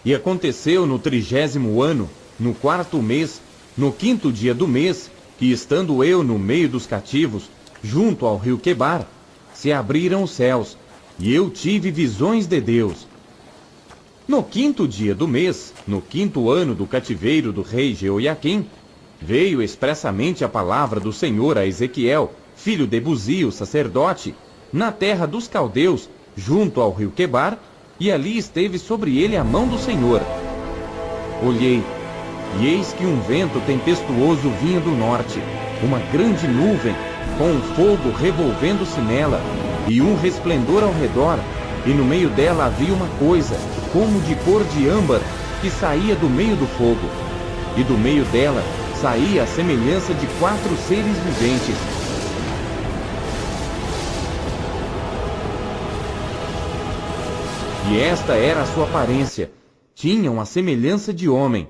E aconteceu no 30º ano, no 4º mês, no 5º dia do mês, que estando eu no meio dos cativos, junto ao rio Quebar, se abriram os céus, e eu tive visões de Deus. No 5º dia do mês, no 5º ano do cativeiro do rei Jeoiaquim, veio expressamente a palavra do Senhor a Ezequiel, filho de Buzi, o sacerdote, na terra dos caldeus, junto ao rio Quebar, e ali esteve sobre ele a mão do Senhor. Olhei, e eis que um vento tempestuoso vinha do norte, uma grande nuvem, com um fogo revolvendo-se nela, e um resplendor ao redor, e no meio dela havia uma coisa, como de cor de âmbar, que saía do meio do fogo, e do meio dela saía a semelhança de 4 seres viventes. E esta era a sua aparência, tinham a semelhança de homem,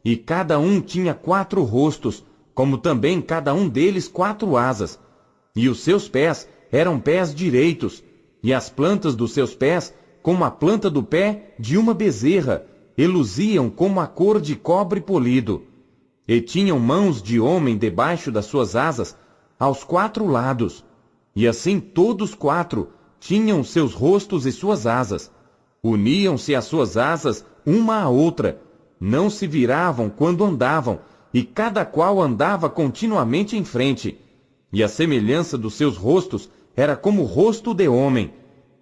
e cada um tinha 4 rostos, como também cada um deles 4 asas, e os seus pés eram pés direitos, e as plantas dos seus pés, como a planta do pé de uma bezerra, e luziam como a cor de cobre polido. E tinham mãos de homem debaixo das suas asas, aos 4 lados, e assim todos 4 tinham seus rostos e suas asas. Uniam-se as suas asas uma à outra, não se viravam quando andavam, e cada qual andava continuamente em frente. E a semelhança dos seus rostos era como o rosto de homem.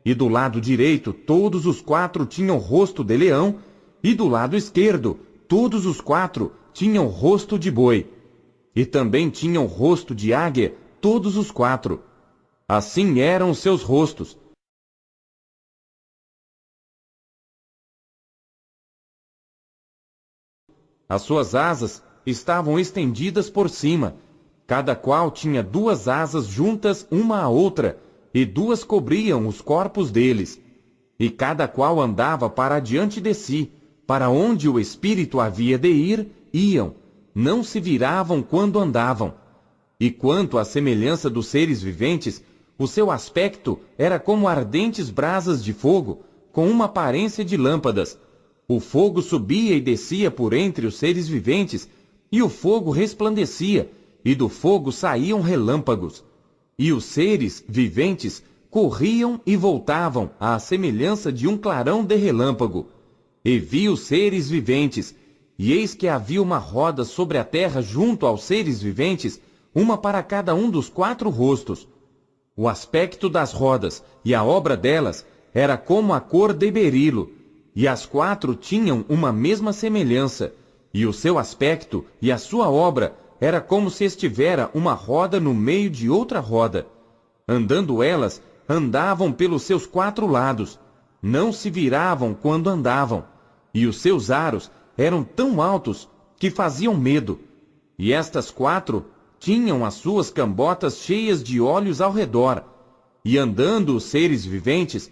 E do lado direito todos os 4 tinham rosto de leão, e do lado esquerdo todos os 4 tinham rosto de boi. E também tinham rosto de águia todos os 4. Assim eram os seus rostos. As suas asas estavam estendidas por cima, cada qual tinha 2 asas juntas uma à outra, e 2 cobriam os corpos deles. E cada qual andava para adiante de si, para onde o Espírito havia de ir, iam, não se viravam quando andavam. E quanto à semelhança dos seres viventes, o seu aspecto era como ardentes brasas de fogo, com uma aparência de lâmpadas. O fogo subia e descia por entre os seres viventes, e o fogo resplandecia, e do fogo saíam relâmpagos. E os seres viventes corriam e voltavam à semelhança de um clarão de relâmpago. E vi os seres viventes, e eis que havia uma roda sobre a terra junto aos seres viventes, uma para cada um dos 4 rostos. O aspecto das rodas e a obra delas era como a cor de berilo, e as 4 tinham uma mesma semelhança, e o seu aspecto e a sua obra era como se estivera uma roda no meio de outra roda. Andando elas, andavam pelos seus 4 lados, não se viravam quando andavam, e os seus aros eram tão altos que faziam medo. E estas 4 tinham as suas cambotas cheias de olhos ao redor, e andando os seres viventes,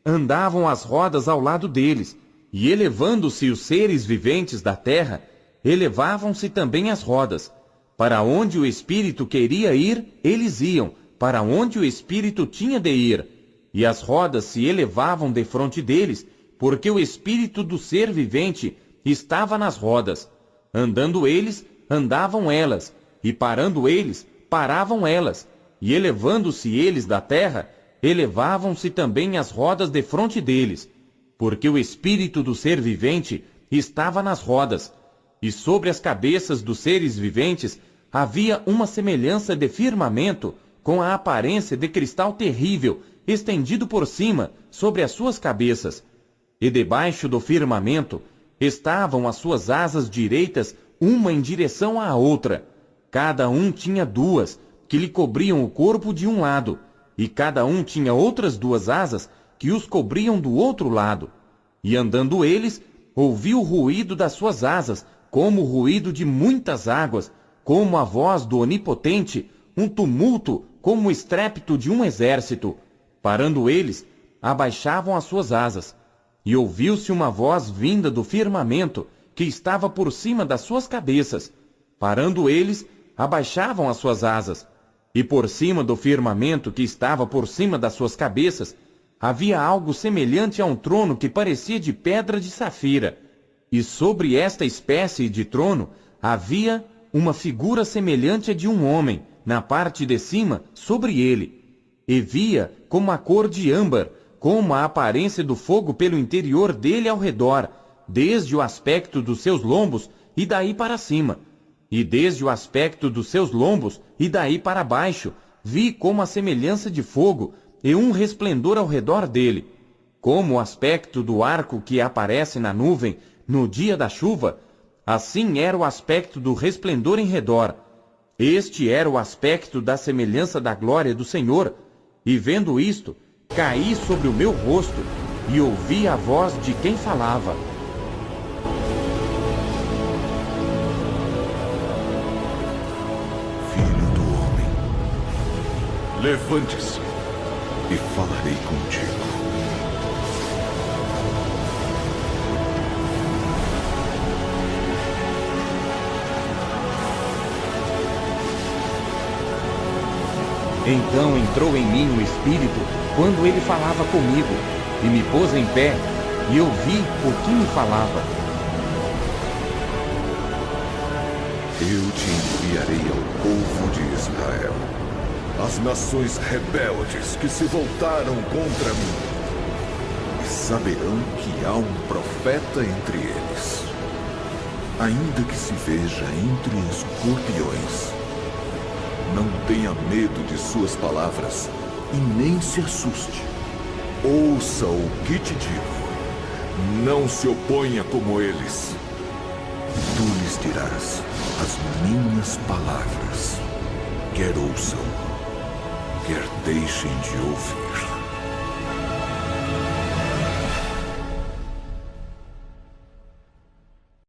andavam as rodas ao lado deles, e elevando-se os seres viventes da terra, elevavam-se também as rodas. Para onde o Espírito queria ir, eles iam, para onde o Espírito tinha de ir. E as rodas se elevavam defronte deles, porque o Espírito do ser vivente estava nas rodas. Andando eles, andavam elas, e parando eles, paravam elas, e elevando-se eles da terra, elevavam-se também as rodas defronte deles, porque o Espírito do ser vivente estava nas rodas, e sobre as cabeças dos seres viventes havia uma semelhança de firmamento, com a aparência de cristal terrível, estendido por cima sobre as suas cabeças. E debaixo do firmamento estavam as suas asas direitas, uma em direção à outra. Cada um tinha 2, que lhe cobriam o corpo de um lado, e cada um tinha outras 2 asas que os cobriam do outro lado. E andando eles, ouvi o ruído das suas asas, como o ruído de muitas águas, como a voz do Onipotente, um tumulto como o estrépito de um exército. Parando eles, abaixavam as suas asas. E ouviu-se uma voz vinda do firmamento, que estava por cima das suas cabeças. Parando eles, abaixavam as suas asas. E por cima do firmamento que estava por cima das suas cabeças, havia algo semelhante a um trono que parecia de pedra de safira, E sobre esta espécie de trono havia uma figura semelhante a de um homem, na parte de cima, sobre ele. E via como a cor de âmbar, como a aparência do fogo pelo interior dele ao redor, desde o aspecto dos seus lombos e daí para cima. E desde o aspecto dos seus lombos e daí para baixo, vi como a semelhança de fogo e um resplendor ao redor dele. Como o aspecto do arco que aparece na nuvem no dia da chuva, assim era o aspecto do resplendor em redor. Este era o aspecto da semelhança da glória do Senhor. E vendo isto, caí sobre o meu rosto e ouvi a voz de quem falava. Filho do homem, levante-se e falarei contigo. Então entrou em mim o Espírito quando ele falava comigo, e me pôs em pé, e eu vi o que me falava. Eu te enviarei ao povo de Israel, às nações rebeldes que se voltaram contra mim, e saberão que há um profeta entre eles. Ainda que se veja entre escorpiões, não tenha medo de suas palavras e nem se assuste. Ouça o que te digo. Não se oponha como eles. Tu lhes dirás as minhas palavras. Quer ouçam, quer deixem de ouvir.